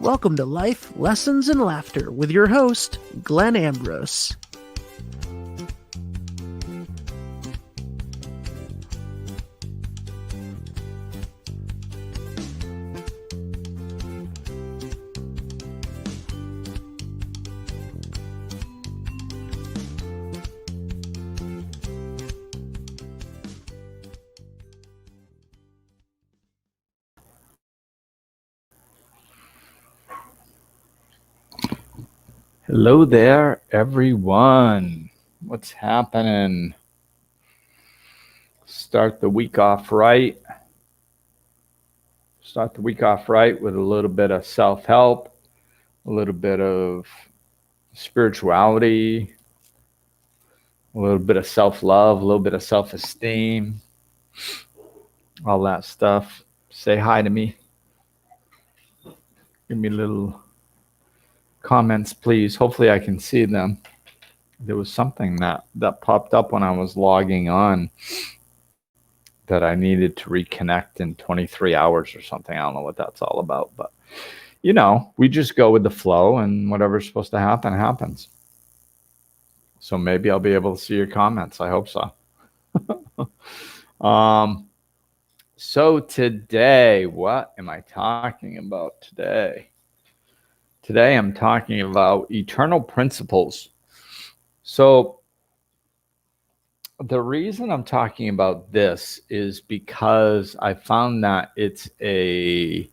Welcome to Life, Lessons, and Laughter with your host, Glenn Ambrose. Hello there, everyone. What's happening? Start the week off right. Start the week off right with a little bit of self-help, a little bit of spirituality, a little bit of self-love, a little bit of self-esteem, all that stuff. Say hi to me. Give me little comments, please. Hopefully I can see them. There was something that popped up when I was logging on that I needed to reconnect in 23 hours or something. I don't know what that's all about, but we just go with the flow, and whatever's supposed to happen happens. So maybe I'll be able to see your comments. I hope so. So today, what am I talking about today? Today I'm talking about eternal principles. So the reason I'm talking about this is because I found that it's an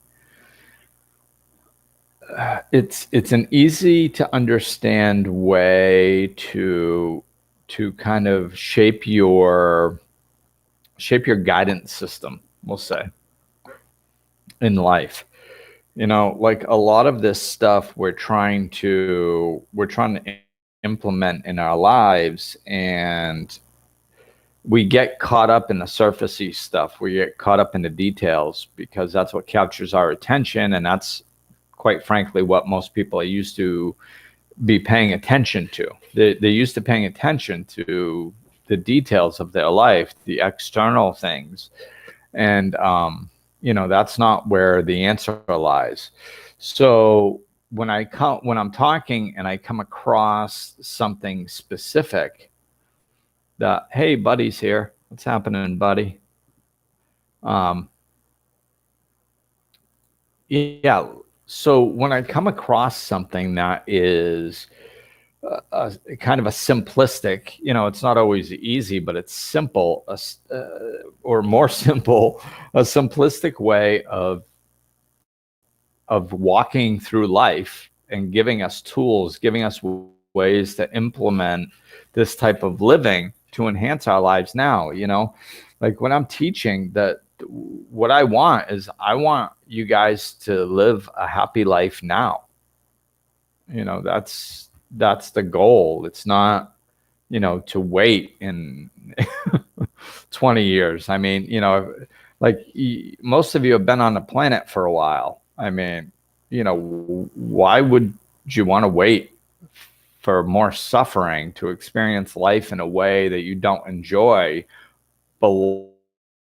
easy to understand way to kind of shape your guidance system, we'll say, in life. Like a lot of this stuff we're trying to implement in our lives, and we get caught up in the surfacey stuff. We get caught up in the details because that's what captures our attention, and that's quite frankly what most people are used to be paying attention to. They're used to paying attention to the details of their life, the external things, and that's not where the answer lies. So when I'm talking and I come across something specific, that, hey, buddy's here. What's happening, buddy? Yeah. So when I come across something that is kind of a simplistic, it's not always easy, but it's simple, or more simple, a simplistic way of walking through life and giving us tools, giving us ways to implement this type of living to enhance our lives now. Like when I'm teaching, that what I want you guys to live a happy life now. That's the goal. It's not, to wait in 20 years. I mean, like most of you have been on the planet for a while. I mean, why would you want to wait for more suffering to experience life in a way that you don't enjoy, but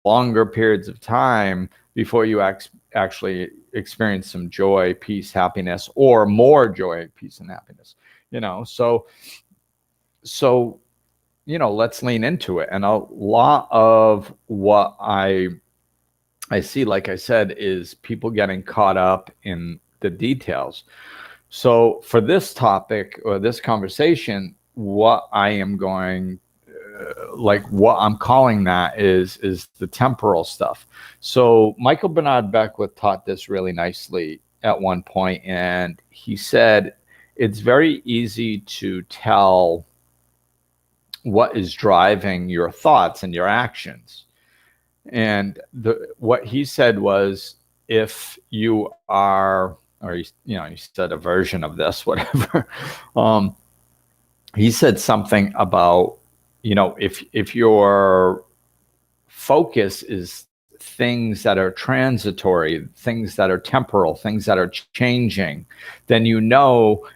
longer periods of time before you actually experience some joy, peace, happiness, or more joy, peace, and happiness? So let's lean into it. And a lot of what I see, like I said, is people getting caught up in the details. So for this topic or this conversation, what I am going, what I'm calling that is the temporal stuff. So Michael Bernard Beckwith taught this really nicely at one point, and he said it's very easy to tell what is driving your thoughts and your actions. And what he said was, if you are, or he said a version of this, whatever. He said something about, if your focus is things that are transitory, things that are temporal, things that are changing, then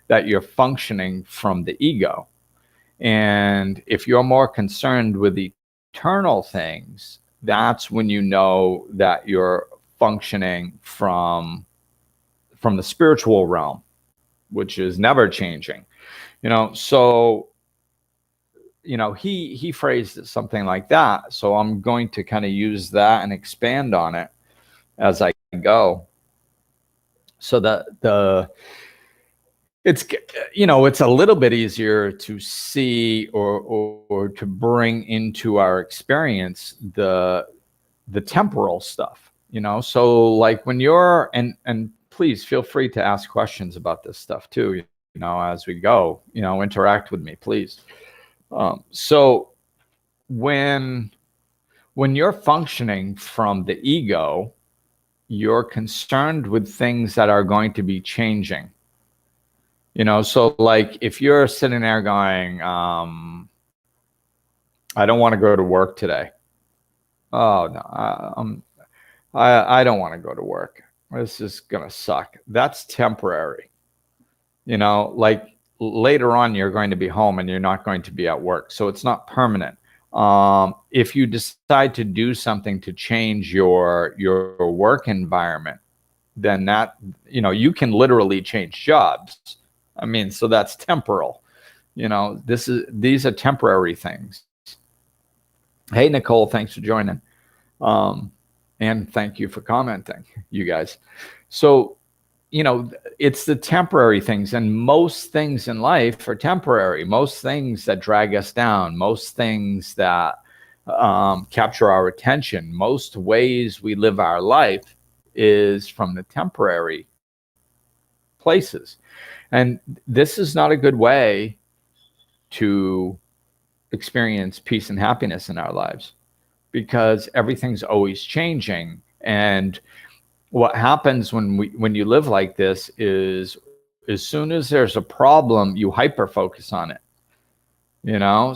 that you're functioning from the ego. And if you're more concerned with eternal things, that's when that you're functioning from from the spiritual realm, which is never changing. So he phrased it something like that. So I'm going to kind of use that and expand on it as I go. So it's a little bit easier to see or to bring into our experience the temporal stuff. So like when you're and please feel free to ask questions about this stuff too. As we go, interact with me, please. So when you're functioning from the ego, you're concerned with things that are going to be changing. So like if you're sitting there going, I don't want to go to work today. Oh no, I don't want to go to work. This is gonna suck. That's temporary. Like later on, you're going to be home and you're not going to be at work. So it's not permanent. If you decide to do something to change your work environment, then that, you can literally change jobs. I mean, so that's temporal. These are temporary things. Hey, Nicole, thanks for joining. And thank you for commenting, you guys. So, it's the temporary things, and most things in life are temporary. Most things that drag us down, most things that capture our attention, most ways we live our life is from the temporary places. And this is not a good way to experience peace and happiness in our lives, because everything's always changing. And what happens when you live like this is, as soon as there's a problem, you hyper focus on it.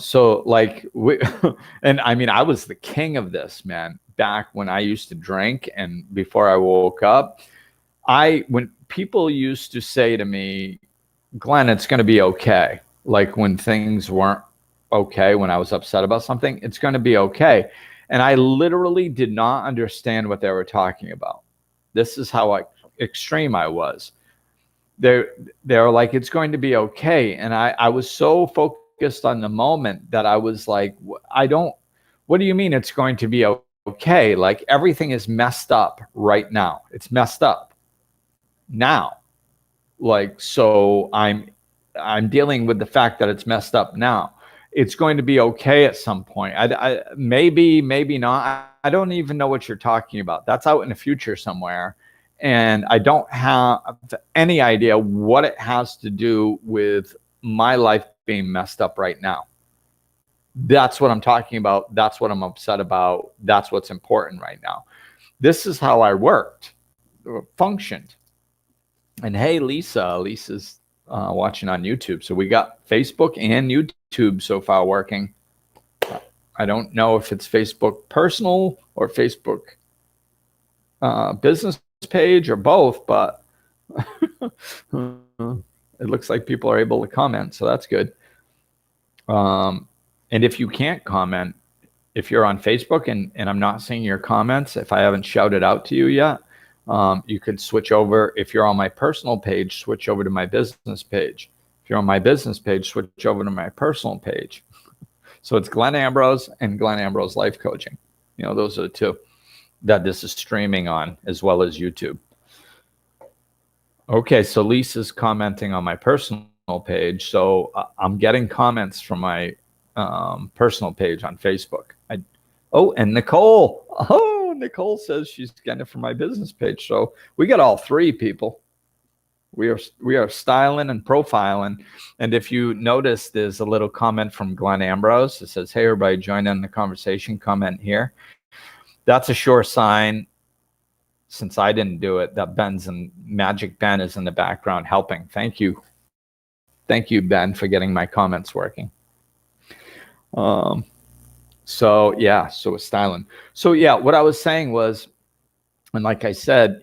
So like and I mean, I was the king of this, man, back when I used to drink and before I woke up. When people used to say to me, Glenn, it's going to be okay. Like when things weren't okay, when I was upset about something, it's going to be okay. And I literally did not understand what they were talking about. This is how extreme I was. They're like, it's going to be okay. And I was so focused on the moment that I was like, what do you mean it's going to be okay? Like everything is messed up right now. It's messed up now. Like, so I'm dealing with the fact that it's messed up now. It's going to be okay at some point. Maybe not. I don't even know what you're talking about. That's out in the future somewhere. And I don't have any idea what it has to do with my life being messed up right now. That's what I'm talking about. That's what I'm upset about. That's what's important right now. This is how I functioned. And hey, Lisa's watching on YouTube. So we got Facebook and YouTube so far working. I don't know if it's Facebook personal or Facebook business page or both, but it looks like people are able to comment, so that's good. And if you can't comment, if you're on Facebook and I'm not seeing your comments, if I haven't shouted out to you yet, you could switch over. If you're on my personal page, switch over to my business page. If you're on my business page, switch over to my personal page. So it's Glenn Ambrose and Glenn Ambrose Life Coaching. Those are the two that this is streaming on, as well as YouTube. Okay, so Lisa's commenting on my personal page. So I'm getting comments from my personal page on Facebook. And Nicole. Nicole says she's getting it from my business page. So we got all three people. We are styling and profiling. And if you notice, there's a little comment from Glenn Ambrose. It says, hey, everybody, join in the conversation. Comment here. That's a sure sign, since I didn't do it, that Magic Ben is in the background helping. Thank you. Thank you, Ben, for getting my comments working. So it's styling. So yeah, what I was saying was, and like I said,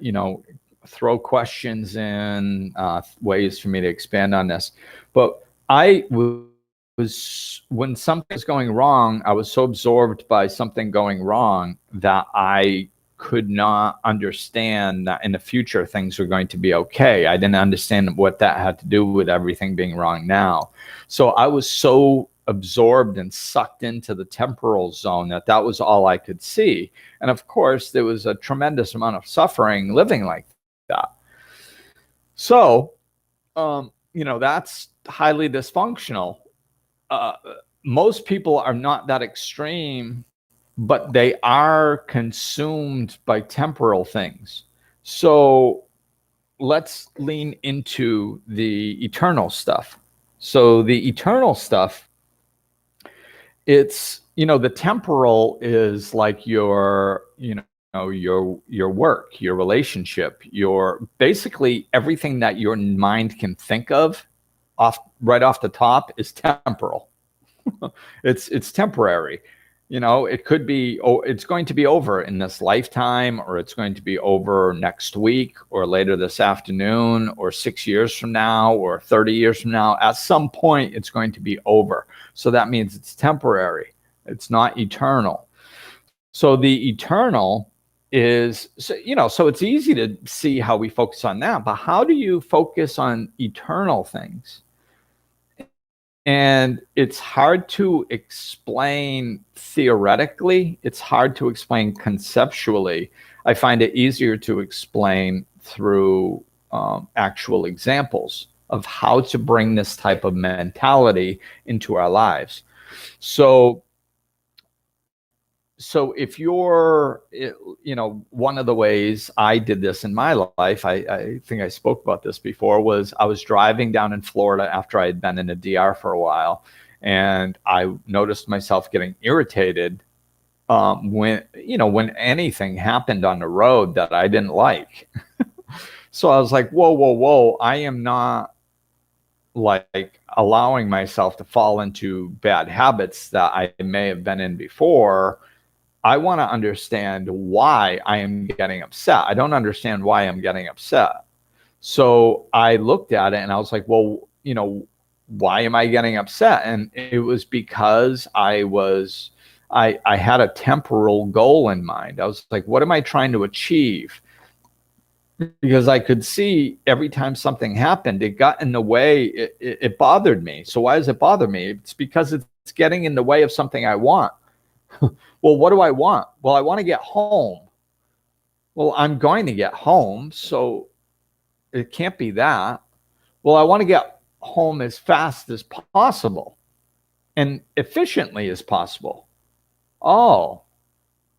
throw questions in, ways for me to expand on this. But I was, when something was going wrong, I was so absorbed by something going wrong that I could not understand that in the future things were going to be okay. I didn't understand what that had to do with everything being wrong now. So I was so absorbed and sucked into the temporal zone that was all I could see. And of course, there was a tremendous amount of suffering living like that. So, that's highly dysfunctional. Most people are not that extreme, but they are consumed by temporal things. So let's lean into the eternal stuff. So the eternal stuff, it's, the temporal is like your work, your relationship, your basically everything that your mind can think of right off the top is temporal. It's temporary. It could be, it's going to be over in this lifetime, or it's going to be over next week, or later this afternoon, or 6 years from now, or 30 years from now. At some point, it's going to be over. So that means it's temporary. It's not eternal. So the eternal is, so it's easy to see how we focus on that. But how do you focus on eternal things? And it's hard to explain theoretically. It's hard to explain conceptually. I find it easier to explain through actual examples of how to bring this type of mentality into our lives. So if you're, one of the ways I did this in my life, I think I spoke about this before, was I was driving down in Florida after I had been in the DR for a while. And I noticed myself getting irritated when anything happened on the road that I didn't like. So I was like, whoa, I am not like allowing myself to fall into bad habits that I may have been in before. I want to understand why I am getting upset. I don't understand why I'm getting upset. So I looked at it and I was like, well, why am I getting upset? And it was because I had a temporal goal in mind. I was like, what am I trying to achieve? Because I could see every time something happened, it got in the way. It bothered me. So why does it bother me? It's because it's getting in the way of something I want. Well, what do I want? Well, I want to get home. Well, I'm going to get home, so it can't be that. Well, I want to get home as fast as possible and efficiently as possible. Oh,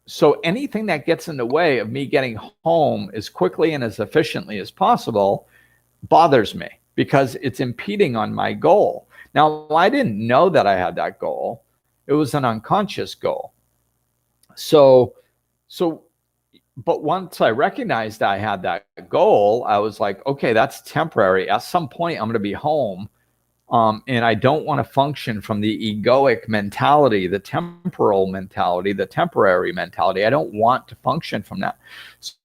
so anything that gets in the way of me getting home as quickly and as efficiently as possible bothers me because it's impeding on my goal. Now, I didn't know that I had that goal. It was an unconscious goal. So, but once I recognized I had that goal, I was like, okay, that's temporary. At some point, I'm going to be home. And I don't want to function from the egoic mentality, the temporal mentality, the temporary mentality. I don't want to function from that.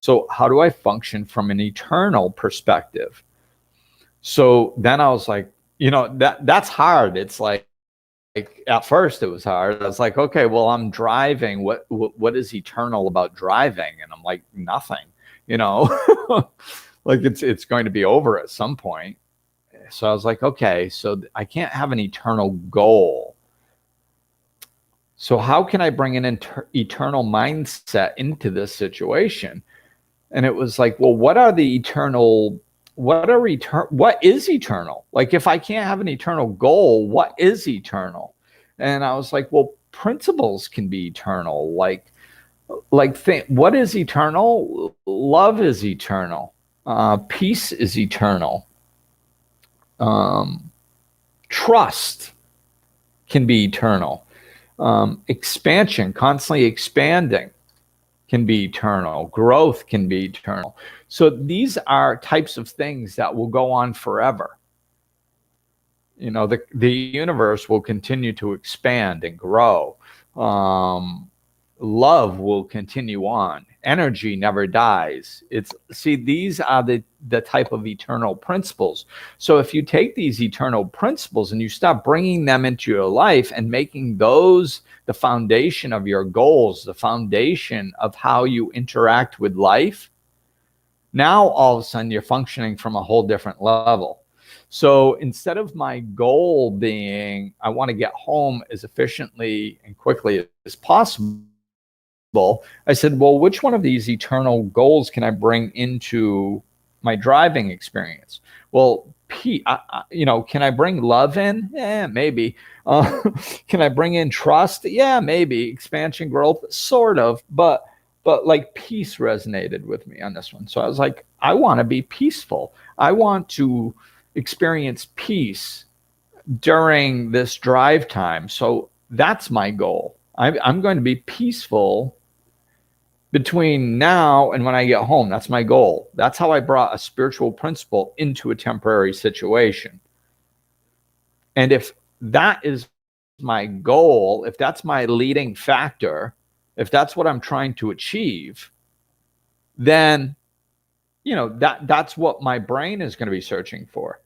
So how do I function from an eternal perspective? So then I was like, that's hard. It's like at first it was hard. I was like, okay, well, I'm driving. What is eternal about driving? And I'm like, nothing, like it's going to be over at some point. So I was like, okay, so I can't have an eternal goal. So how can I bring an eternal mindset into this situation? And it was like, well, what is eternal? Like, if I can't have an eternal goal, what is eternal? And I was like, well, principles can be eternal. What is eternal? Love is eternal. Peace is eternal. Trust can be eternal. Expansion, constantly expanding, can be eternal. Growth can be eternal. So these are types of things that will go on forever. The universe will continue to expand and grow. Love will continue on. energy never dies. These are the type of eternal principles. So if you take these eternal principles and you start bringing them into your life and making those the foundation of your goals, the foundation of how you interact with life, now all of a sudden you're functioning from a whole different level. So instead of my goal being, I want to get home as efficiently and quickly as possible, I said, well, which one of these eternal goals can I bring into my driving experience? Well, can I bring love in? Yeah, maybe. Can I bring in trust? Yeah, maybe. Expansion, growth, sort of. But like peace resonated with me on this one. So I was like, I want to be peaceful. I want to experience peace during this drive time. So that's my goal. I'm going to be peaceful between now and when I get home. That's my goal. That's how I brought a spiritual principle into a temporary situation. And if that is my goal, if that's my leading factor, if that's what I'm trying to achieve, then that's what my brain is going to be searching for.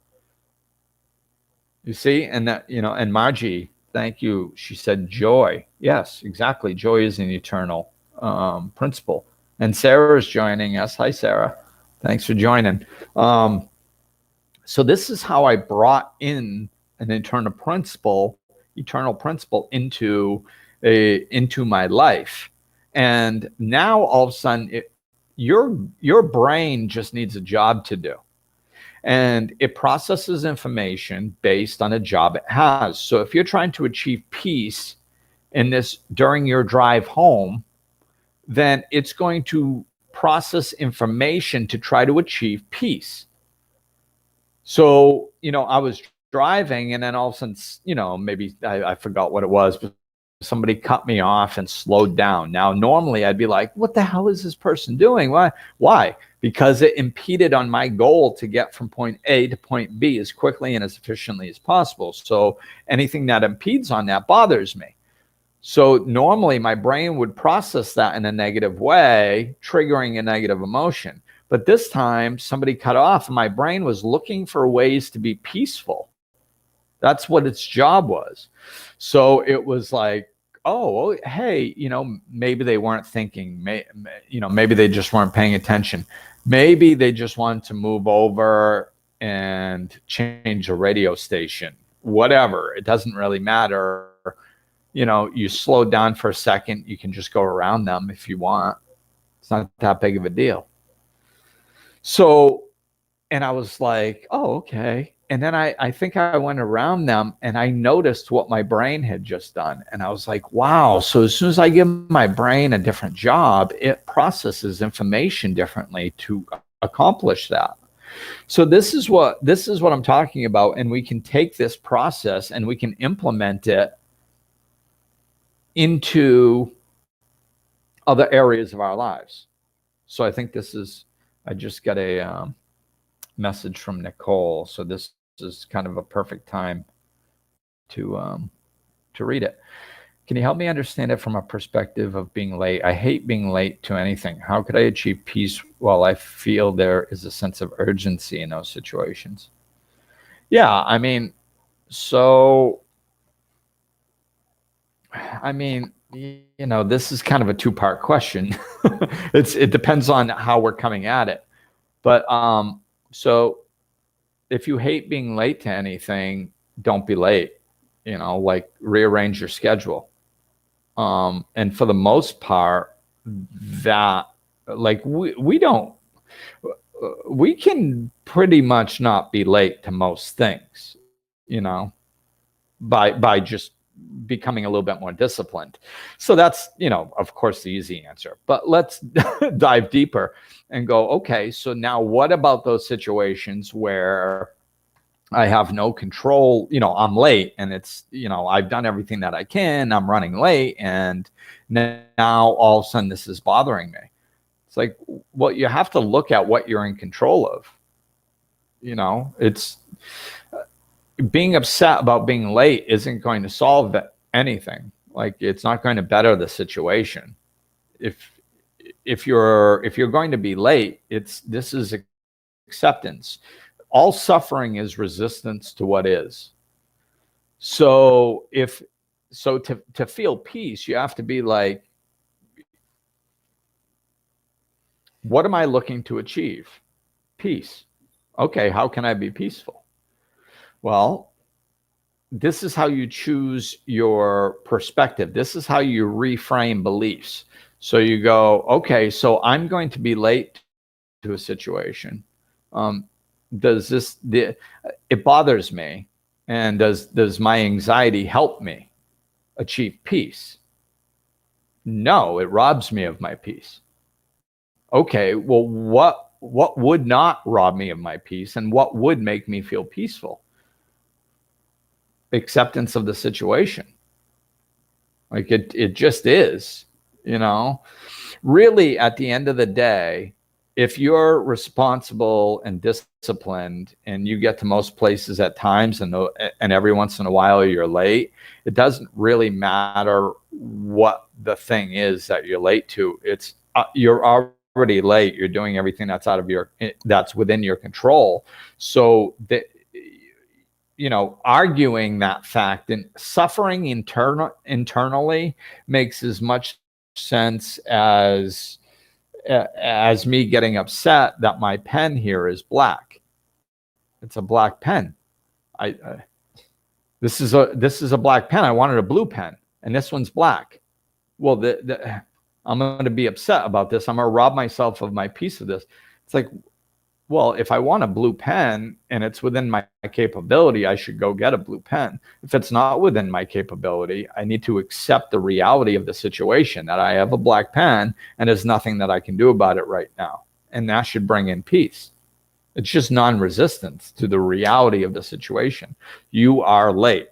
You see, and and Margie, thank you. She said joy. Yes, exactly. Joy is an eternal principle. And Sarah is joining us. Hi, Sarah. Thanks for joining. So this is how I brought in an eternal principle into my life. And now all of a sudden, your brain just needs a job to do. And it processes information based on a job it has. So if you're trying to achieve peace in this during your drive home, then it's going to process information to try to achieve peace. So, I was driving and then all of a sudden, maybe I forgot what it was, but somebody cut me off and slowed down. Now, normally I'd be like, what the hell is this person doing? Why? Because it impeded on my goal to get from point A to point B as quickly and as efficiently as possible. So anything that impedes on that bothers me. So normally my brain would process that in a negative way, triggering a negative emotion. But this time somebody cut off and my brain was looking for ways to be peaceful. That's what its job was. So it was like, oh, hey, maybe they weren't thinking, maybe they just weren't paying attention. Maybe they just wanted to move over and change a radio station, whatever. It doesn't really matter. You slow down for a second, you can just go around them if you want. It's not that big of a deal. So, and I was like, oh, okay. And then I think I went around them and I noticed what my brain had just done. And I was like, wow. So as soon as I give my brain a different job, it processes information differently to accomplish that. So this is what I'm talking about. And we can take this process and we can implement it into other areas of our lives. So I think I just got a message from Nicole. So this is kind of a perfect time to read it. Can you help me understand it from a perspective of being late? I hate being late to anything. How could I achieve peace while I feel there is a sense of urgency in those situations? Yeah, this is kind of a two-part question. It depends on how we're coming at it. But so if you hate being late to anything, don't be late. Like rearrange your schedule. And for the most part, that like we can pretty much not be late to most things, by just becoming a little bit more disciplined. So that's, of course, the easy answer. But let's dive deeper and go, okay, so now what about those situations where I have no control, I'm late and it's, I've done everything that I can, I'm running late, and now all of a sudden this is bothering me. It's like, well, you have to look at what you're in control of. It's being upset about being late isn't going to solve anything. Like, it's not going to better the situation. If if you're going to be late, this is acceptance. All suffering is resistance to what is. So to feel peace, you have to be like, what am I looking to achieve? Peace. Okay, how can I be peaceful? Well, this is how you choose your perspective. This is how you reframe beliefs. So you go, okay, so I'm going to be late to a situation. It bothers me, and does my anxiety help me achieve peace? No, it robs me of my peace. Okay, well, what would not rob me of my peace, and what would make me feel peaceful? Acceptance of the situation. Like it just is, you know. Really, at the end of the day, if you're responsible and disciplined and you get to most places at times, and every once in a while you're late, it doesn't really matter what the thing is that you're late to. It's you're already late. You're doing everything that's within your control. So that, arguing that fact and suffering internally makes as much sense as me getting upset that my pen here is black. It's a black pen. This is a black pen. I wanted a blue pen, and this one's black. Well, I'm going to be upset about this. I'm going to rob myself of my piece of this. It's like, well, if I want a blue pen and it's within my capability, I should go get a blue pen. If it's not within my capability, I need to accept the reality of the situation, that I have a black pen and there's nothing that I can do about it right now. And that should bring in peace. It's just non-resistance to the reality of the situation. You are late.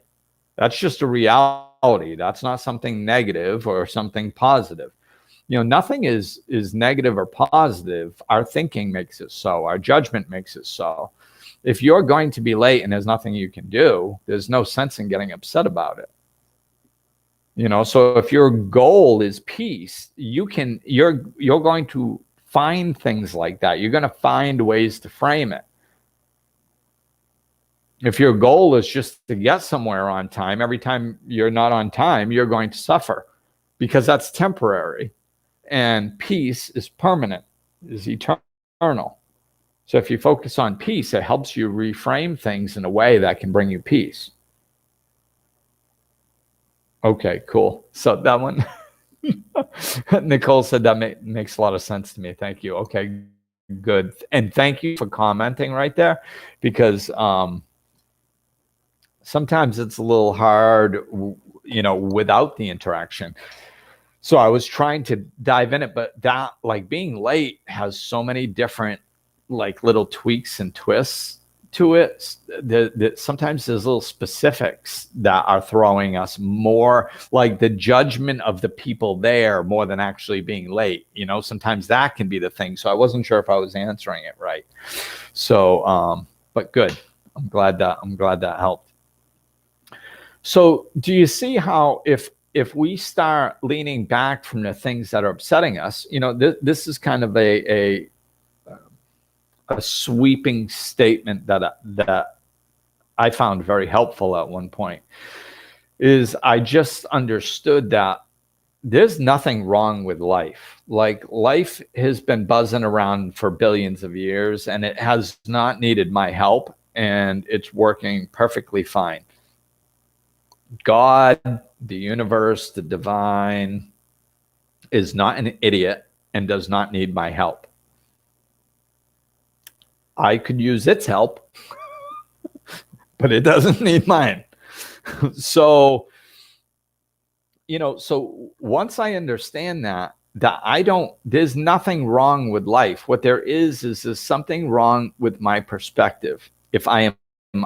That's just a reality. That's not something negative or something positive. Nothing is negative or positive. Our thinking makes it so. Our judgment makes it so. If you're going to be late and there's nothing you can do, there's no sense in getting upset about it. So if your goal is peace, you're going to find things like that. You're going to find ways to frame it. If your goal is just to get somewhere on time, every time you're not on time, you're going to suffer, because that's temporary. And peace is permanent, is eternal. So if you focus on peace, it helps you reframe things in a way that can bring you peace. Okay, cool. So that one, Nicole said that makes a lot of sense to me. Thank you. Okay, good. And thank you for commenting right there, because sometimes it's a little hard, without the interaction. So I was trying to dive in it, but that, like, being late has so many different, like, little tweaks and twists to it. Sometimes there's little specifics that are throwing us more, like the judgment of the people there more than actually being late. Sometimes that can be the thing. So I wasn't sure if I was answering it right. So, but good. I'm glad that helped. So do you see how if we start leaning back from the things that are upsetting us, this is kind of a sweeping statement that I found very helpful at one point, is I just understood that there's nothing wrong with life. Like, life has been buzzing around for billions of years, and it has not needed my help, and it's working perfectly fine. God, the universe, the divine, is not an idiot and does not need my help. I could use its help, but it doesn't need mine. So, so once I understand that there's nothing wrong with life. What there is there's something wrong with my perspective. If I am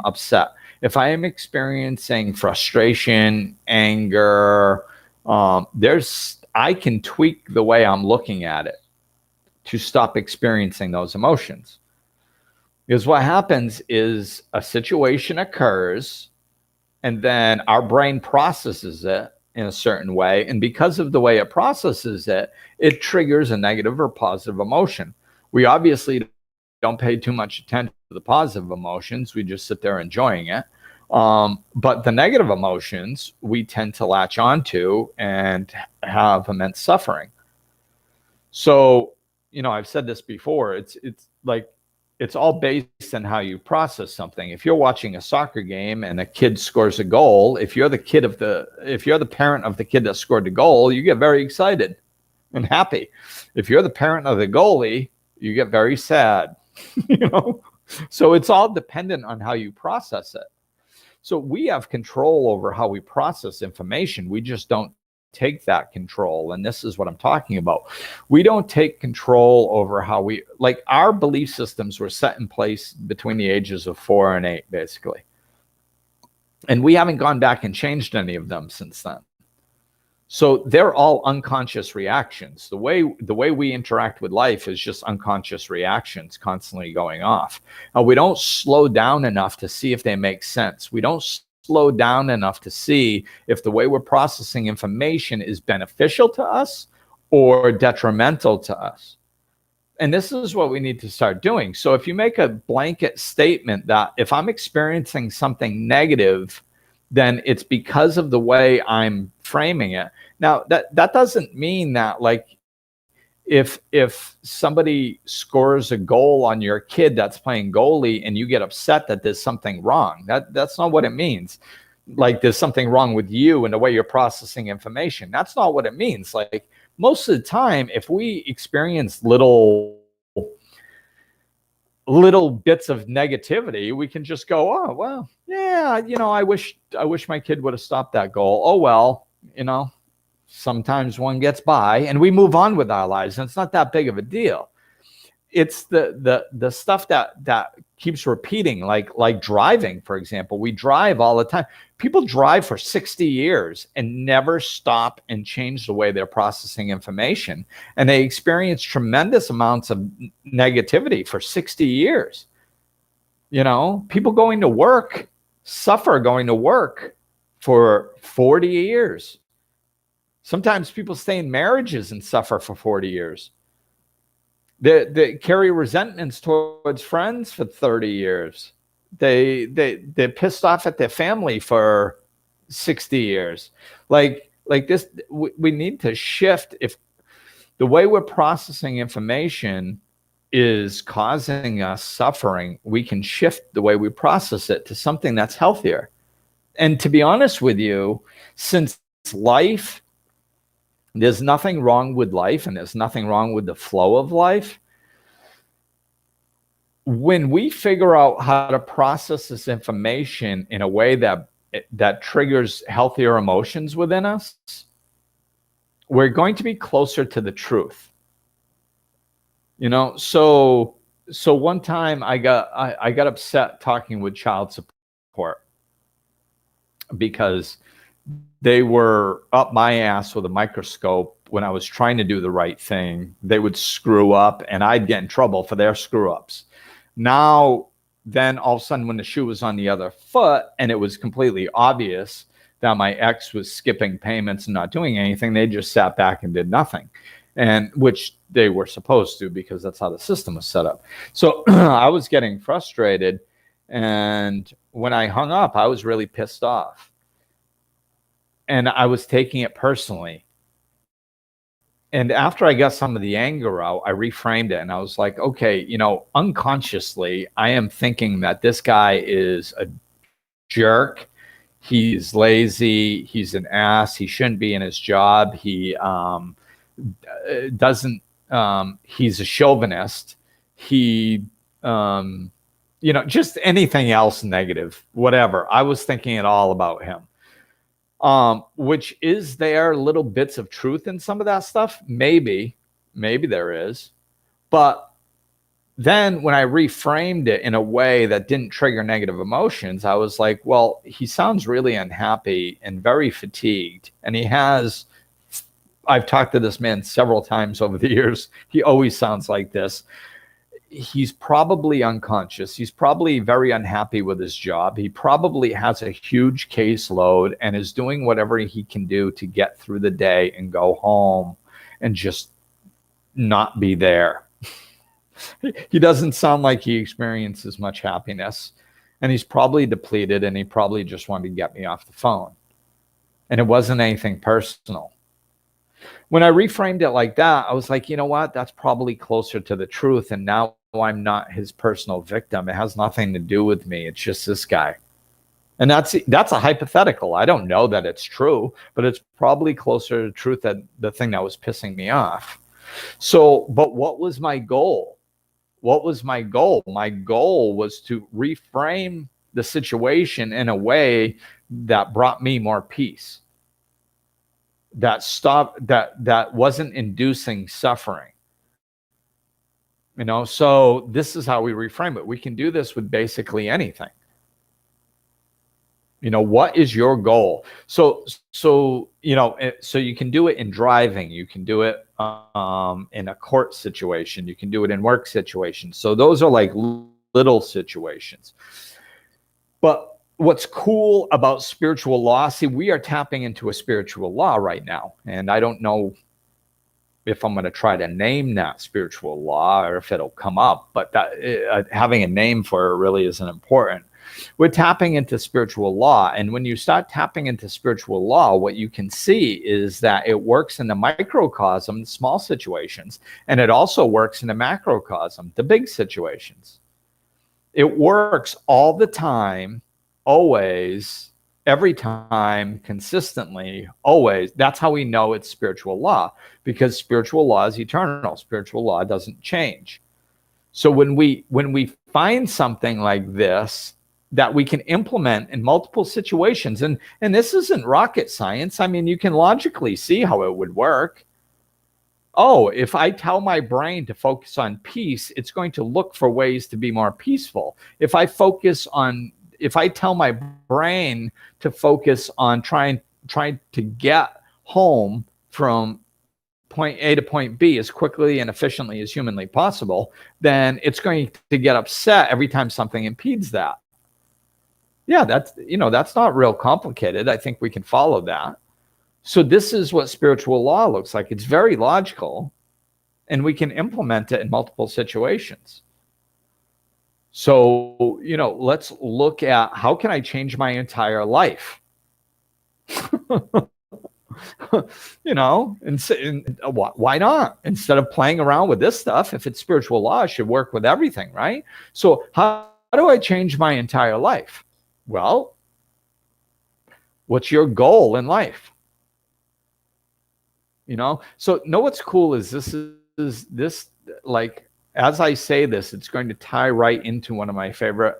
upset, if I am experiencing frustration, anger, I can tweak the way I'm looking at it to stop experiencing those emotions. Because what happens is a situation occurs, and then our brain processes it in a certain way. And because of the way it processes it, it triggers a negative or positive emotion. We obviously don't pay too much attention to the positive emotions. We just sit there enjoying it. But the negative emotions, we tend to latch onto and have immense suffering. So, I've said this before. It's like, it's all based on how you process something. If you're watching a soccer game and a kid scores a goal, if you're the parent of the kid that scored the goal, you get very excited and happy. If you're the parent of the goalie, you get very sad. So it's all dependent on how you process it. So we have control over how we process information. We just don't take that control. And this is what I'm talking about. We don't take control over how our belief systems were set in place between the ages of 4 and 8, basically. And we haven't gone back and changed any of them since then. So they're all unconscious reactions. The way we interact with life is just unconscious reactions constantly going off. We don't slow down enough to see if they make sense. We don't slow down enough to see if the way we're processing information is beneficial to us or detrimental to us. And this is what we need to start doing. So if you make a blanket statement that if I'm experiencing something negative, then it's because of the way I'm framing it. Now, that doesn't mean that, like, if somebody scores a goal on your kid that's playing goalie and you get upset that there's something wrong, that's not what it means. Like, there's something wrong with you and the way you're processing information. That's not what it means. Like, most of the time, if we experience little bits of negativity, we can just go, oh, well, yeah, I wish my kid would have stopped that goal. Oh, well, sometimes one gets by and we move on with our lives, and it's not that big of a deal. It's the stuff that keeps repeating, like driving, for example. We drive all the time. People drive for 60 years and never stop and change the way they're processing information. And they experience tremendous amounts of negativity for 60 years. People going to work suffer going to work for 40 years. Sometimes people stay in marriages and suffer for 40 years. They carry resentments towards friends for 30 years. They're pissed off at their family for 60 years. Like this, we need to shift. If the way we're processing information is causing us suffering, we can shift the way we process it to something that's healthier. And to be honest with you, since life, there's nothing wrong with life and there's nothing wrong with the flow of life. When we figure out how to process this information in a way that triggers healthier emotions within us, we're going to be closer to the truth. So one time I got upset talking with child support because they were up my ass with a microscope when I was trying to do the right thing. They would screw up and I'd get in trouble for their screw ups. Now, then all of a sudden when the shoe was on the other foot and it was completely obvious that my ex was skipping payments and not doing anything, they just sat back and did nothing. And which they were supposed to, because that's how the system was set up. So I was getting frustrated. And when I hung up, I was really pissed off. And I was taking it personally. And after I got some of the anger out, I reframed it. And I was like, okay, unconsciously, I am thinking that this guy is a jerk. He's lazy. He's an ass. He shouldn't be in his job. He doesn't, he's a chauvinist. He, just anything else negative, whatever. I was thinking it all about him. Which is there little bits of truth in some of that stuff? Maybe there is. But then when I reframed it in a way that didn't trigger negative emotions, I was like, well, he sounds really unhappy and very fatigued. And I've talked to this man several times over the years. He always sounds like this. he's probably unconscious. He's probably very unhappy with his job. He probably has a huge caseload and is doing whatever he can do to get through the day and go home and just not be there. He doesn't sound like he experiences much happiness, and he's probably depleted, and he probably just wanted to get me off the phone. And it wasn't anything personal. When I reframed it like that, I was like, you know what? That's probably closer to the truth. And now I'm not his personal victim. It has nothing to do with me. It's just this guy. And that's a hypothetical. I don't know that it's true, but it's probably closer to truth than the thing that was pissing me off. So, but what was my goal? What was my goal? My goal was to reframe the situation in a way that brought me more peace, that wasn't inducing suffering. So this is how we reframe it. We can do this with basically anything. What is your goal? So you can do it in driving. You can do it in a court situation. You can do it in work situations. So those are like little situations. But what's cool about spiritual law, see, we are tapping into a spiritual law right now. And I don't know if I'm going to try to name that spiritual law or if it'll come up, but having a name for it really isn't important. We're tapping into spiritual law. And when you start tapping into spiritual law, what you can see is that it works in the microcosm, small situations, and it also works in the macrocosm, the big situations. It works all the time, always, every time, consistently, always. That's how we know it's spiritual law, because spiritual law is eternal. Spiritual law doesn't change. So when we find something like this that we can implement in multiple situations, and this isn't rocket science. I mean, you can logically see how it would work. Oh, if I tell my brain to focus on peace, it's going to look for ways to be more peaceful. If I tell my brain to focus on trying to get home from point A to point B as quickly and efficiently as humanly possible, then it's going to get upset every time something impedes that. Yeah, that's not real complicated. I think we can follow that. So this is what spiritual law looks like. It's very logical, and we can implement it in multiple situations. So, let's look at how can I change my entire life? Why not? Instead of playing around with this stuff, if it's spiritual law, it should work with everything, right? So how do I change my entire life? Well, what's your goal in life? So what's cool is this like, as I say this, it's going to tie right into one of my favorite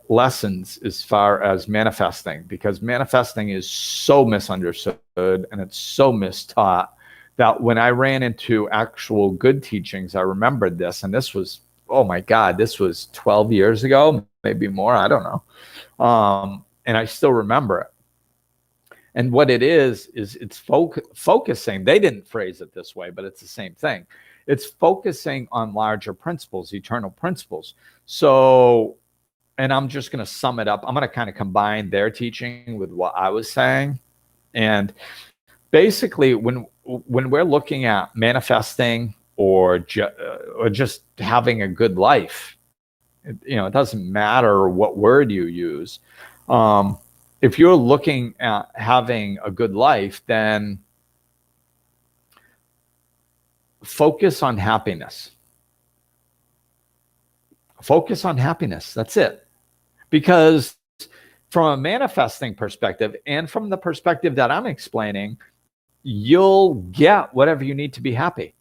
lessons as far as manifesting, because manifesting is so misunderstood and it's so mistaught that when I ran into actual good teachings, I remembered this. And this was, oh my God, this was 12 years ago, maybe more. I don't know. And I still remember it. And what it is it's focusing. They didn't phrase it this way, but it's the same thing. It's focusing on larger principles, eternal principles. So, and I'm just going to sum it up. I'm going to kind of combine their teaching with what I was saying. And basically, when we're looking at manifesting or just having a good life, it doesn't matter what word you use. If you're looking at having a good life, then focus on happiness. Focus on happiness. That's it. Because from a manifesting perspective and from the perspective that I'm explaining, you'll get whatever you need to be happy.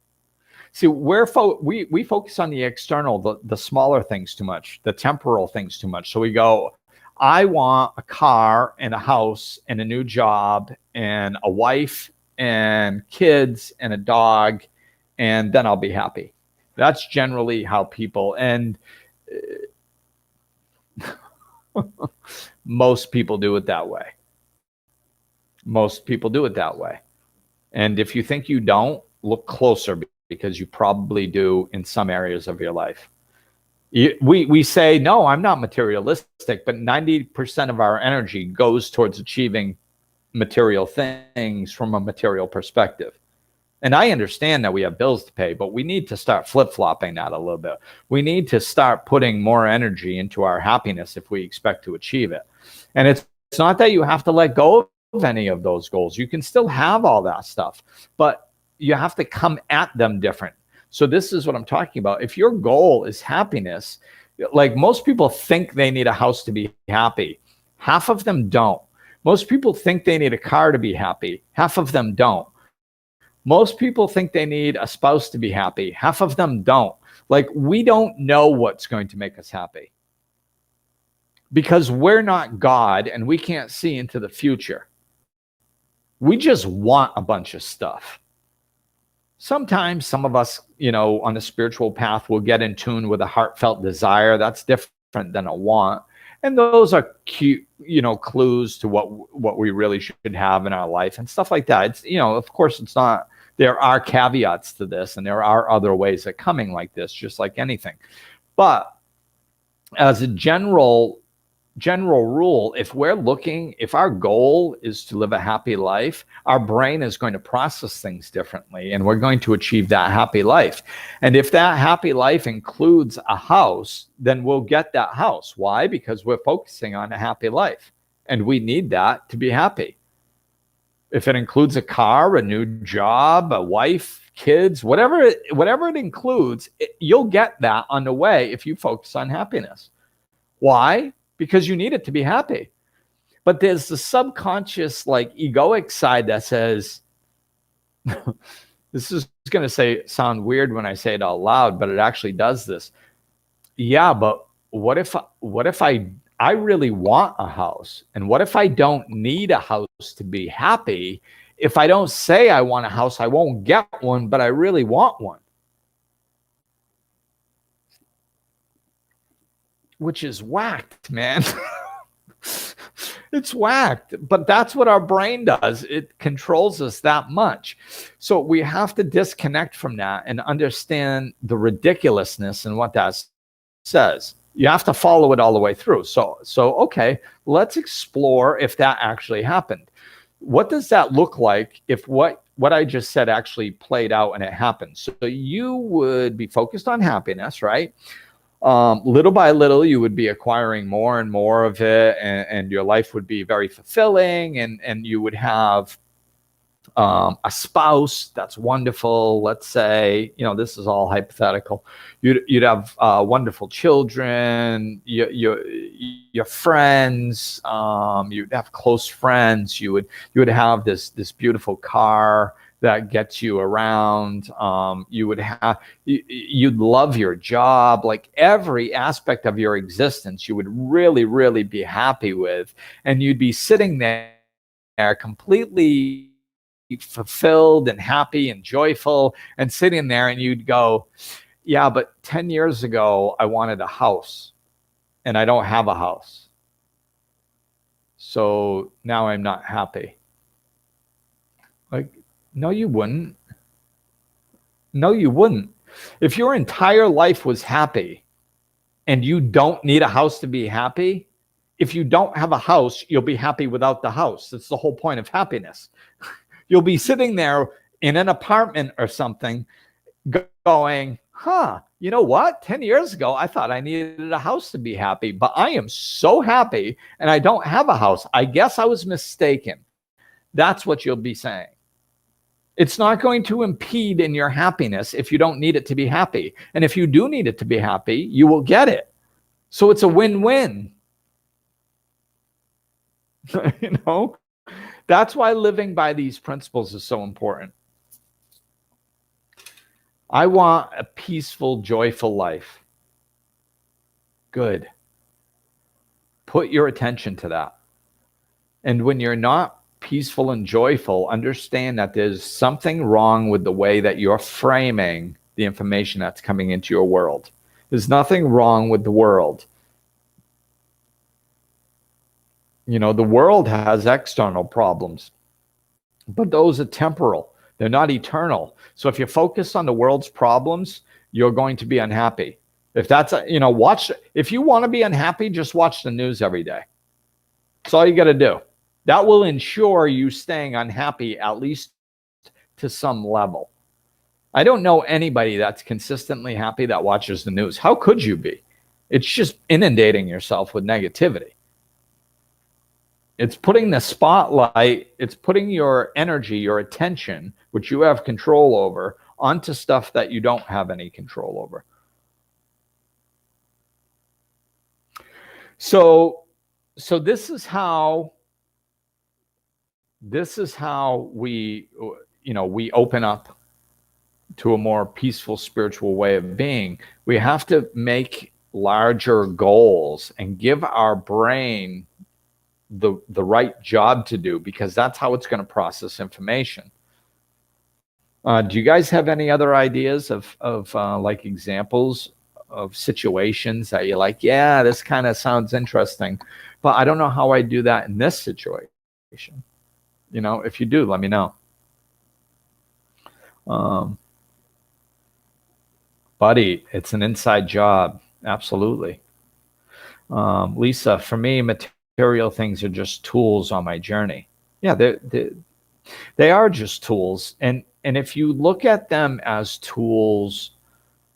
See, we focus on the external, the smaller things too much, the temporal things too much. So we go, I want a car and a house and a new job and a wife and kids and a dog, and then I'll be happy. That's generally how people, and most people do it that way. Most people do it that way. And if you think you don't, look closer, because you probably do in some areas of your life. We say, no, I'm not materialistic, but 90% of our energy goes towards achieving material things from a material perspective. And I understand that we have bills to pay, but we need to start flip-flopping that a little bit. We need to start putting more energy into our happiness if we expect to achieve it. And it's not that you have to let go of any of those goals. You can still have all that stuff, but you have to come at them different. So this is what I'm talking about. If your goal is happiness, like most people think they need a house to be happy. Half of them don't. Most people think they need a car to be happy. Half of them don't. Most people think they need a spouse to be happy. Half of them don't. Like, we don't know what's going to make us happy because we're not God and we can't see into the future. We just want a bunch of stuff. Sometimes some of us, on the spiritual path, will get in tune with a heartfelt desire. That's different than a want. And those are cute, clues to what we really should have in our life and stuff like that. It's, of course, it's not. There are caveats to this, and there are other ways of coming like this, just like anything. But as a general rule, if our goal is to live a happy life, our brain is going to process things differently, and we're going to achieve that happy life. And if that happy life includes a house, then we'll get that house. Why? Because we're focusing on a happy life, and we need that to be happy. If it includes a car, a new job, a wife, kids, whatever it includes, you'll get that on the way if you focus on happiness. Why? Because you need it to be happy. But there's the subconscious, egoic side that says, this is going to sound weird when I say it out loud, but it actually does this. Yeah, but what if I really want a house? And what if I don't need a house to be happy? If I don't say I want a house, I won't get one, but I really want one. Which is whacked, man. It's whacked, but that's what our brain does. It controls us that much. So we have to disconnect from that and understand the ridiculousness and what that says. You have to follow it all the way through. So okay, let's explore if that actually happened. What does that look like if what I just said actually played out and it happened? So you would be focused on happiness, right? Little by little, you would be acquiring more and more of it, and your life would be very fulfilling, and you would have a spouse that's wonderful. Let's say, this is all hypothetical. You'd have wonderful children, your friends, you'd have close friends. You would have this beautiful car that gets you around. You'd love your job. Like every aspect of your existence, you would really, really be happy with, and you'd be sitting there completely fulfilled and happy and joyful and sitting there, and you'd go, yeah, but 10 years ago, I wanted a house and I don't have a house. So now I'm not happy. Like, no, you wouldn't. No, you wouldn't. If your entire life was happy and you don't need a house to be happy, if you don't have a house, you'll be happy without the house. That's the whole point of happiness. You'll be sitting there in an apartment or something going, you know what? 10 years ago, I thought I needed a house to be happy, but I am so happy and I don't have a house. I guess I was mistaken. That's what you'll be saying. It's not going to impede in your happiness if you don't need it to be happy. And if you do need it to be happy, you will get it. So it's a win-win. That's why living by these principles is so important. I want a peaceful, joyful life. Good. Put your attention to that. And when you're not peaceful and joyful, understand that there's something wrong with the way that you're framing the information that's coming into your world. There's nothing wrong with the world. The world has external problems, but those are temporal. They're not eternal. So if you focus on the world's problems, you're going to be unhappy. If that's, if you want to be unhappy, just watch the news every day. That's all you got to do. That will ensure you staying unhappy, at least to some level. I don't know anybody that's consistently happy that watches the news. How could you be? It's just inundating yourself with negativity. It's putting the spotlight, it's putting your energy, your attention, which you have control over, onto stuff that you don't have any control over. So this is how we open up to a more peaceful spiritual way of being. We have to make larger goals and give our brain the right job to do, because that's how it's going to process information. Do you guys have any other ideas of like examples of situations that you're like, yeah, this kind of sounds interesting, but I don't know how I do that in this situation? If you do, let me know. Buddy, it's an inside job. Absolutely. Lisa, for me, material things are just tools on my journey. Yeah, they are just tools. And if you look at them as tools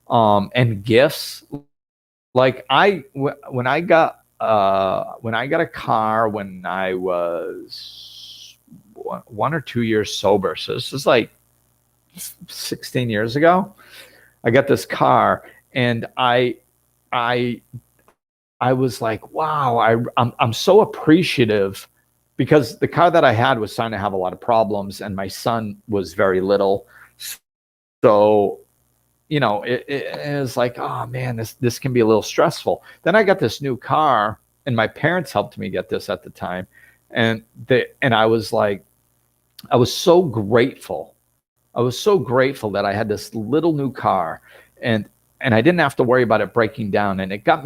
and gifts, like when I got a car when I was 1 or 2 years sober, so this is like 16 years ago, I got this car, and I was like, wow, I'm so appreciative, because the car that I had was starting to have a lot of problems, and my son was very little. So, it was like, oh man, this can be a little stressful. Then I got this new car, and my parents helped me get this at the time. And I was like, I was so grateful. I was so grateful that I had this little new car, and I didn't have to worry about it breaking down. And it got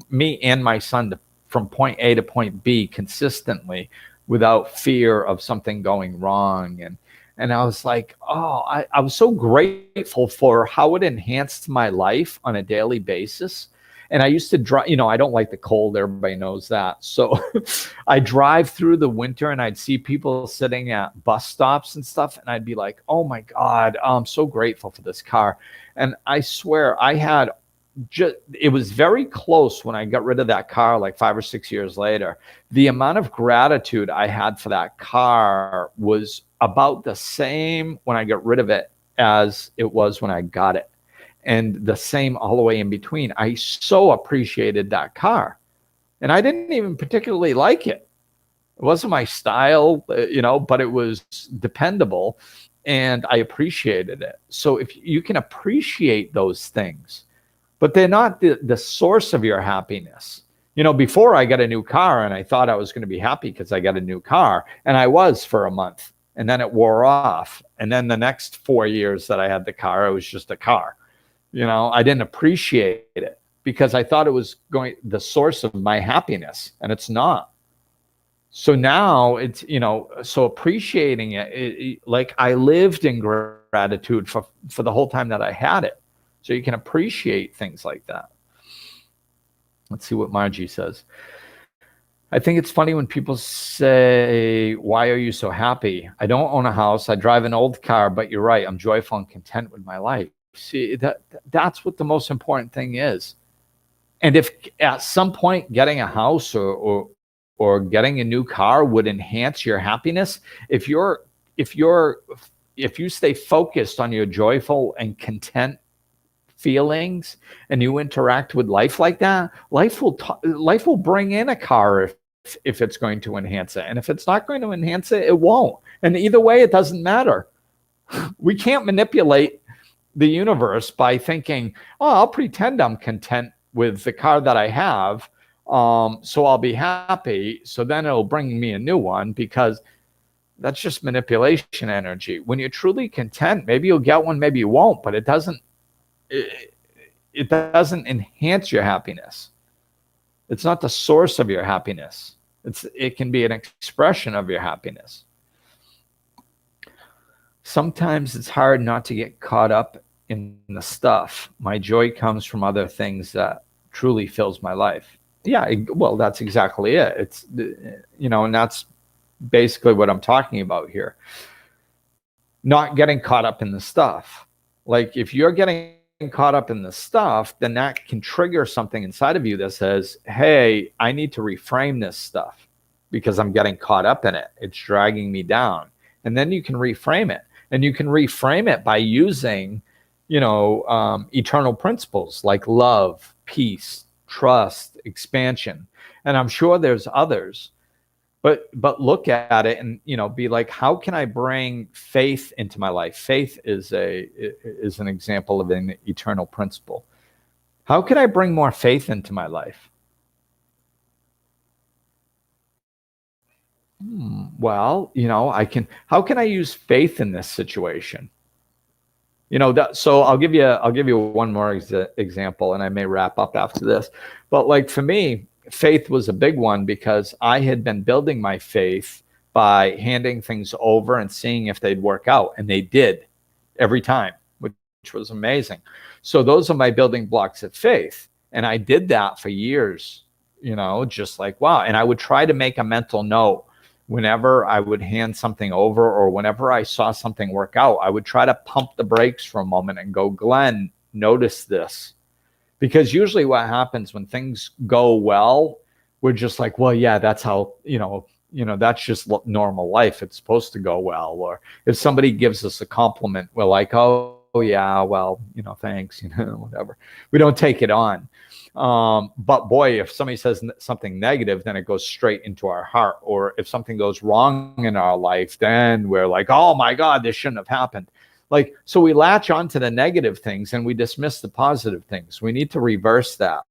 me and my son from point A to point B consistently without fear of something going wrong. And I was like, oh, I was so grateful for how it enhanced my life on a daily basis. And I used to drive, I don't like the cold. Everybody knows that. So I drive through the winter, and I'd see people sitting at bus stops and stuff. And I'd be like, oh my God, I'm so grateful for this car. And I swear it was very close when I got rid of that car, like 5 or 6 years later. The amount of gratitude I had for that car was about the same when I got rid of it as it was when I got it. And the same all the way in between. I so appreciated that car. And I didn't even particularly like it. It wasn't my style, but it was dependable, and I appreciated it. So if you can appreciate those things, but they're not the source of your happiness. Before I got a new car, and I thought I was going to be happy because I got a new car, and I was for a month, and then it wore off. And then the next 4 years that I had the car, it was just a car. I didn't appreciate it because I thought it was the source of my happiness, and it's not. So now it's, so appreciating it, like I lived in gratitude for the whole time that I had it. So you can appreciate things like that. Let's see what Margie says. I think it's funny when people say, why are you so happy? I don't own a house. I drive an old car, but you're right. I'm joyful and content with my life. See, that's what the most important thing is. And if at some point getting a house or getting a new car would enhance your happiness, if you stay focused on your joyful and content feelings, and you interact with life like that, life will bring in a car if it's going to enhance it. And if it's not going to enhance it, it won't. And either way, it doesn't matter. We can't manipulate the universe by thinking, oh, I'll pretend I'm content with the car that I have, so I'll be happy. So then it'll bring me a new one, because that's just manipulation energy. When you're truly content, maybe you'll get one, maybe you won't, but it doesn't enhance your happiness. It's not the source of your happiness. It can be an expression of your happiness. Sometimes it's hard not to get caught up in the stuff. My joy comes from other things that truly fills my life. Yeah, well, that's exactly it. It's, and that's basically what I'm talking about here. Not getting caught up in the stuff. Like if you're getting caught up in the stuff, then that can trigger something inside of you that says, hey, I need to reframe this stuff because I'm getting caught up in it. It's dragging me down. And then you can reframe it. And you can reframe it by using, eternal principles like love, peace, trust, expansion. And I'm sure there's others. But look at it and be like, how can I bring faith into my life? Faith is an example of an eternal principle. How can I bring more faith into my life? Well, I can. How can I use faith in this situation? So I'll give you one more example, and I may wrap up after this. But like for me, faith was a big one because I had been building my faith by handing things over and seeing if they'd work out, and they did every time, which was amazing. So those are my building blocks of faith, and I did that for years. Just like wow. And I would try to make a mental note whenever I would hand something over or whenever I saw something work out. I would try to pump the brakes for a moment and go, Glenn, notice this. Because usually what happens when things go well, we're just like, well, yeah, that's how, that's just normal life. It's supposed to go well. Or if somebody gives us a compliment, we're like, oh yeah, well, thanks, whatever. We don't take it on. But boy, if somebody says something negative, then it goes straight into our heart. Or if something goes wrong in our life, then we're like, oh my God, this shouldn't have happened. Like, so we latch onto the negative things and we dismiss the positive things. We need to reverse that.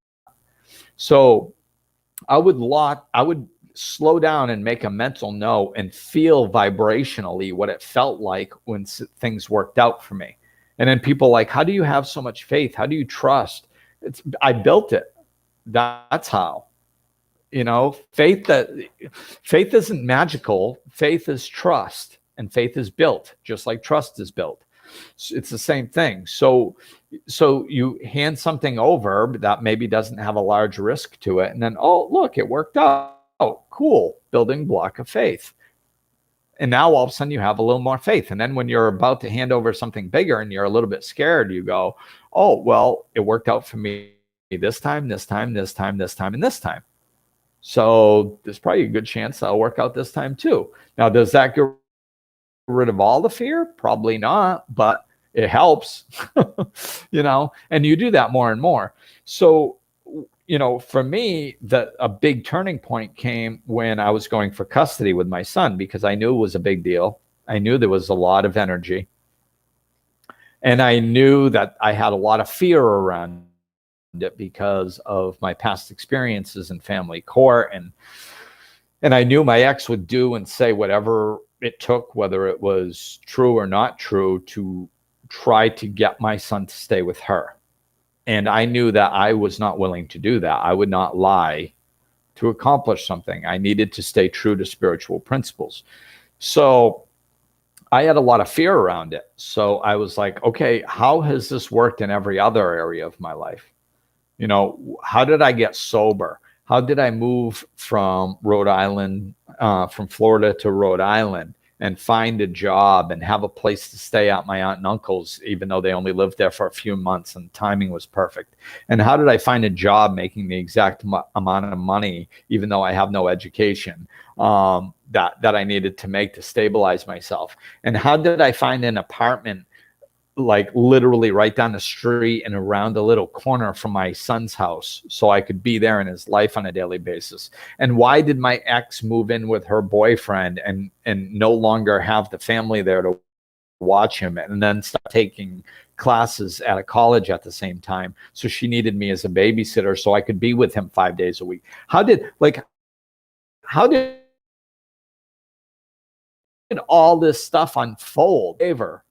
So I would slow down and make a mental note and feel vibrationally what it felt like when things worked out for me. And then people like, how do you have so much faith? How do you trust? I built it. That's how. Faith isn't magical. Faith is trust, and faith is built just like trust is built. It's the same thing. So you hand something over that maybe doesn't have a large risk to it, and then, oh, look, it worked out. Oh, cool. Building block of faith. And now all of a sudden you have a little more faith. And then when you're about to hand over something bigger and you're a little bit scared, you go, oh, well, it worked out for me this time, this time, this time, this time, and this time. So there's probably a good chance that'll work out this time too. Now, does that get rid of all the fear? Probably not, but it helps, and you do that more and more. So, for me, a big turning point came when I was going for custody with my son, because I knew it was a big deal. I knew there was a lot of energy. And I knew that I had a lot of fear around it because of my past experiences in family court. And I knew my ex would do and say whatever it took, whether it was true or not true, to try to get my son to stay with her. And I knew that I was not willing to do that. I would not lie to accomplish something. I needed to stay true to spiritual principles. So I had a lot of fear around it. So I was like, okay, how has this worked in every other area of my life? How did I get sober? How did I move from Rhode Island, from Florida to Rhode Island, and find a job and have a place to stay at my aunt and uncle's, even though they only lived there for a few months and timing was perfect? And how did I find a job making the exact amount of money, even though I have no education, that I needed to make to stabilize myself? And how did I find an apartment like literally right down the street and around a little corner from my son's house so I could be there in his life on a daily basis? And why did my ex move in with her boyfriend and no longer have the family there to watch him, and then start taking classes at a college at the same time? So she needed me as a babysitter so I could be with him 5 days a week. How did all this stuff unfold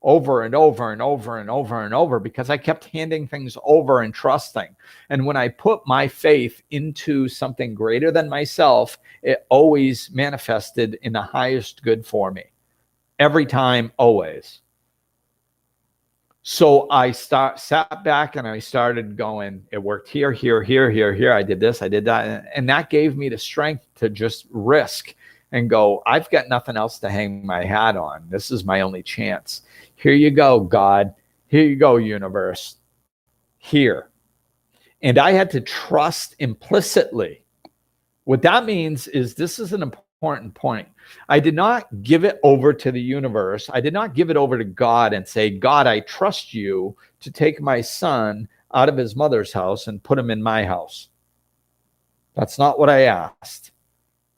over and over and over and over and over? Because I kept handing things over and trusting. And when I put my faith into something greater than myself, it always manifested in the highest good for me. Every time, always. So I sat back and I started going, it worked here, here, here, here, here. I did this, I did that. And that gave me the strength to just risk and go, I've got nothing else to hang my hat on. This is my only chance. Here you go, God. Here you go, universe. Here. And I had to trust implicitly. What that means is, this is an important point. I did not give it over to the universe. I did not give it over to God and say, God, I trust you to take my son out of his mother's house and put him in my house. That's not what I asked.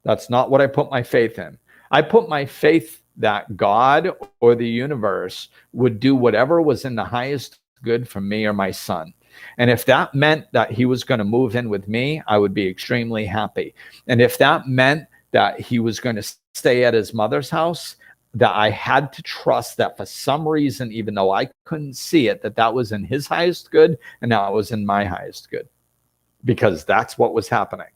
That's not what I put my faith in. I put my faith that God or the universe would do whatever was in the highest good for me or my son. And if that meant that he was going to move in with me, I would be extremely happy. And if that meant that he was going to stay at his mother's house, that I had to trust that for some reason, even though I couldn't see it, that was in his highest good and that was in my highest good, because that's what was happening.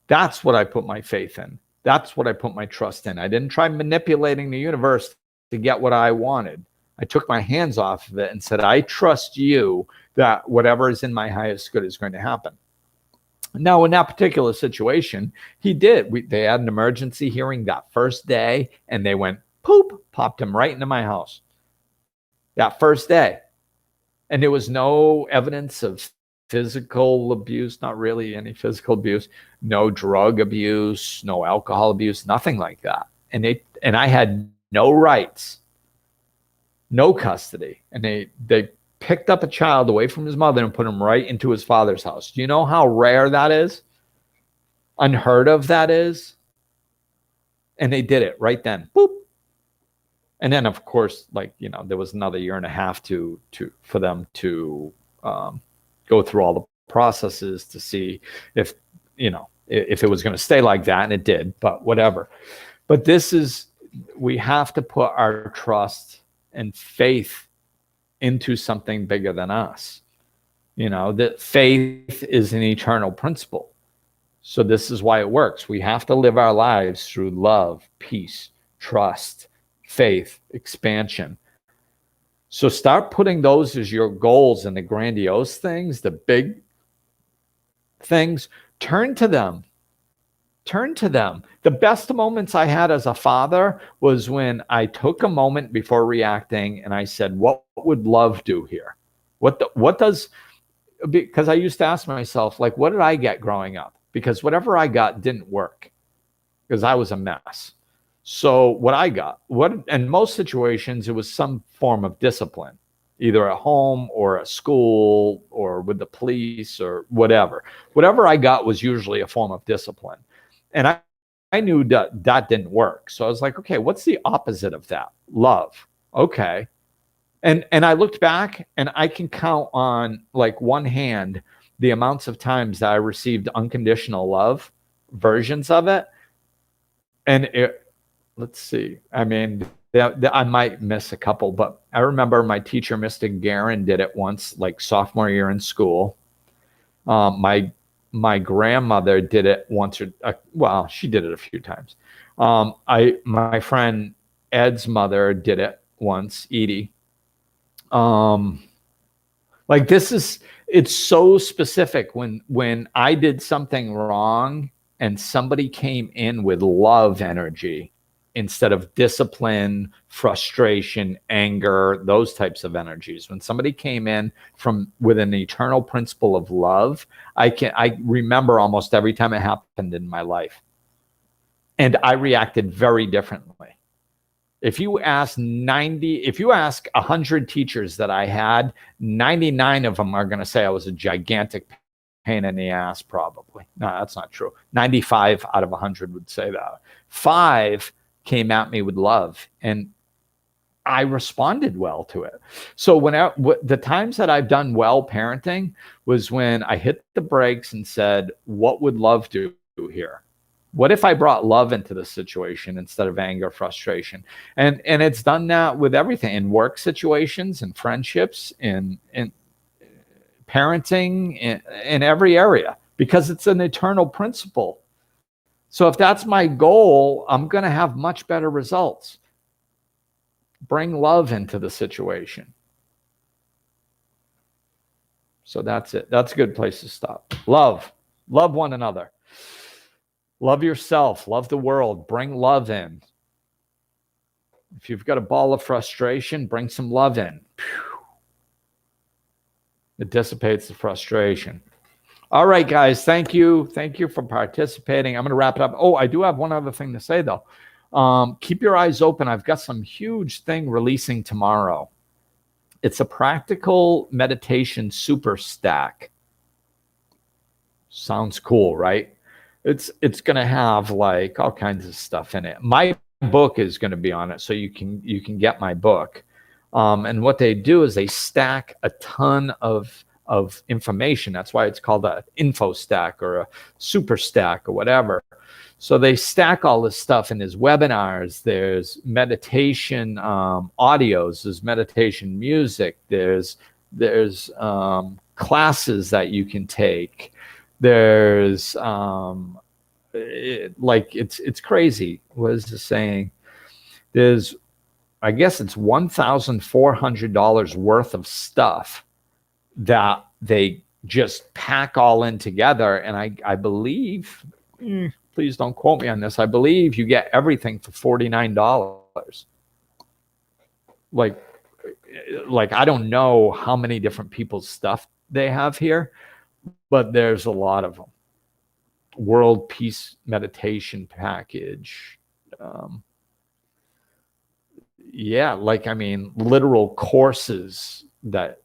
That's what I put my faith in. That's what I put my trust in. I didn't try manipulating the universe to get what I wanted. I took my hands off of it and said, I trust you that whatever is in my highest good is going to happen. Now, in that particular situation, he did. They had an emergency hearing that first day, and they went, poop, popped him right into my house that first day. And there was no evidence of physical abuse, not really any physical abuse, no drug abuse, no alcohol abuse, nothing like that. And I had no rights, no custody. And they picked up a child away from his mother and put him right into his father's house. Do you know how rare that is? Unheard of that is? And they did it right then. Boop. And then, of course, there was another year and a half for them to go through all the processes to see if it was going to stay like that, and it did, but whatever. But we have to put our trust and faith into something bigger than us. That faith is an eternal principle. So this is why it works. We have to live our lives through love, peace, trust, faith, expansion. So start putting those as your goals, and the grandiose things, the big things, turn to them. Turn to them. The best moments I had as a father was when I took a moment before reacting and I said, what would love do here? Because I used to ask myself, what did I get growing up? Because whatever I got didn't work because I was a mess. So what I got, in most situations, it was some form of discipline, either at home or at school or with the police or whatever. Whatever I got was usually a form of discipline. And I knew that didn't work. So I was like, okay, what's the opposite of that? Love. Okay. And I looked back and I can count on one hand the amounts of times that I received unconditional love versions of it. And let's see. I mean, I might miss a couple, but I remember my teacher, Mr. Guerin, did it once, sophomore year in school. My grandmother did it once, she did it a few times. My friend Ed's mother did it once, Edie. It's so specific when I did something wrong and somebody came in with love energy instead of discipline, frustration, anger, those types of energies. When somebody came in with an eternal principle of love, I remember almost every time it happened in my life. And I reacted very differently. If you ask 100 teachers that I had, 99 of them are going to say I was a gigantic pain in the ass, probably. No, that's not true. 95 out of 100 would say that. 5 came at me with love, and I responded well to it. So the times that I've done well parenting was when I hit the brakes and said, what would love do here? What if I brought love into the situation instead of anger, frustration? And it's done that with everything, in work situations, in friendships, in parenting, in every area, because it's an eternal principle. So if that's my goal, I'm going to have much better results. Bring love into the situation. So that's it. That's a good place to stop. Love one another. Love yourself. Love the world. Bring love in. If you've got a ball of frustration, bring some love in. It dissipates the frustration. All right, guys. Thank you. Thank you for participating. I'm going to wrap it up. Oh, I do have one other thing to say, though. Keep your eyes open. I've got some huge thing releasing tomorrow. It's a practical meditation super stack. Sounds cool, right? It's going to have like all kinds of stuff in it. My book is going to be on it, so you can get my book. And what they do is they stack a ton of information. That's why it's called an info stack or a super stack or whatever. So they stack all this stuff, and there's webinars, there's meditation audios, there's meditation music, there's classes that you can take. There's it's crazy. What is the saying? There's, I guess it's $1,400 worth of stuff that they just pack all in together. And I believe, please don't quote me on this, I believe you get everything for $49. Like I don't know how many different people's stuff they have here, but there's a lot of them. World Peace Meditation Package. Literal courses that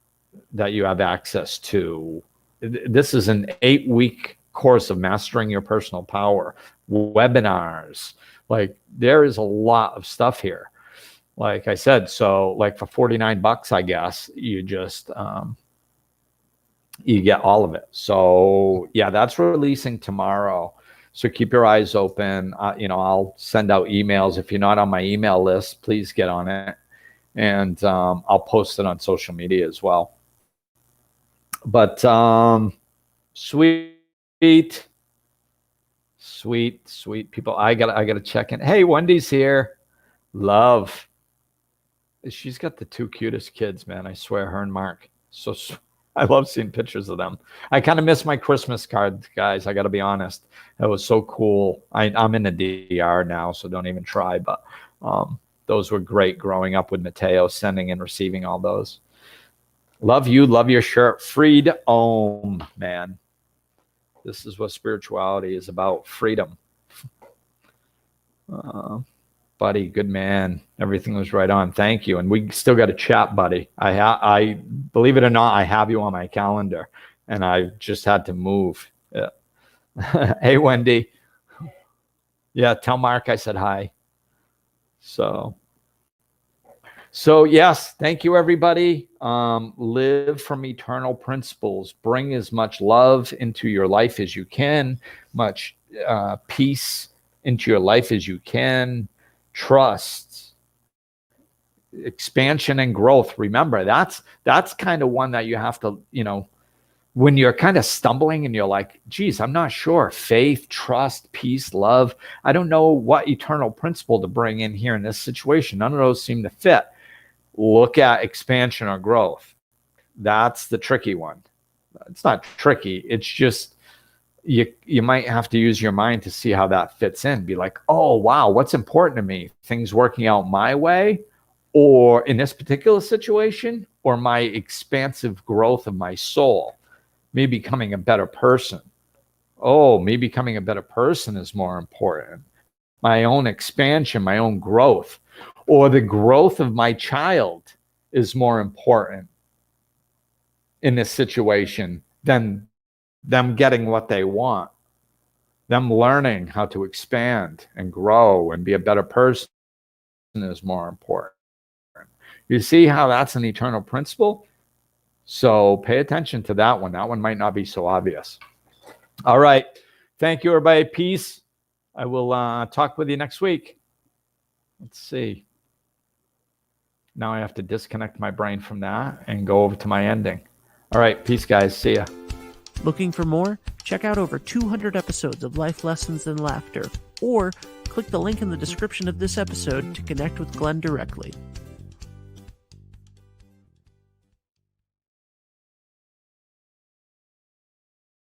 you have access to. This is an 8-week course of mastering your personal power. Webinars. Like, there is a lot of stuff here. Like I said, so like for $49, I guess, you just you get all of it. So yeah, that's releasing tomorrow. So keep your eyes open. I'll send out emails. If you're not on my email list, please get on it. And I'll post it on social media as well. But sweet people. I gotta check in. Hey, Wendy's here. Love. She's got the 2 cutest kids, man. I swear, her and Mark. So I love seeing pictures of them. I kind of miss my Christmas cards, guys. I got to be honest. It was so cool. I'm in the DR now, so don't even try. But those were great growing up with Mateo, sending and receiving all those. Love you. Love your shirt. Freedom, man. This is what spirituality is about. Freedom. Buddy, good man. Everything was right on. Thank you. And we still got a chat, buddy. I believe it or not, I have you on my calendar, and I just had to move. Yeah. Hey, Wendy. Yeah, tell Mark I said hi. So yes, thank you, everybody. Live from eternal principles. Bring as much love into your life as you can, much peace into your life as you can. Trust, expansion, and growth. Remember, that's kind of one that you have to, when you're kind of stumbling and you're like, geez, I'm not sure. Faith, trust, peace, love. I don't know what eternal principle to bring in here in this situation. None of those seem to fit. Look at expansion or growth. That's the tricky one. It's not tricky. It's just, you might have to use your mind to see how that fits in. Be like, oh, wow, what's important to me? Things working out my way, or in this particular situation, or my expansive growth of my soul, me becoming a better person. Oh, me becoming a better person is more important. My own expansion, my own growth, or the growth of my child is more important in this situation than them getting what they want, them learning how to expand and grow and be a better person is more important. You see how that's an eternal principle? So pay attention to that one. That one might not be so obvious. All right. Thank you, everybody. Peace. I will talk with you next week. Let's see. Now I have to disconnect my brain from that and go over to my ending. All right. Peace, guys. See ya. Looking for more? Check out over 200 episodes of Life Lessons and Laughter, or click the link in the description of this episode to connect with Glenn directly.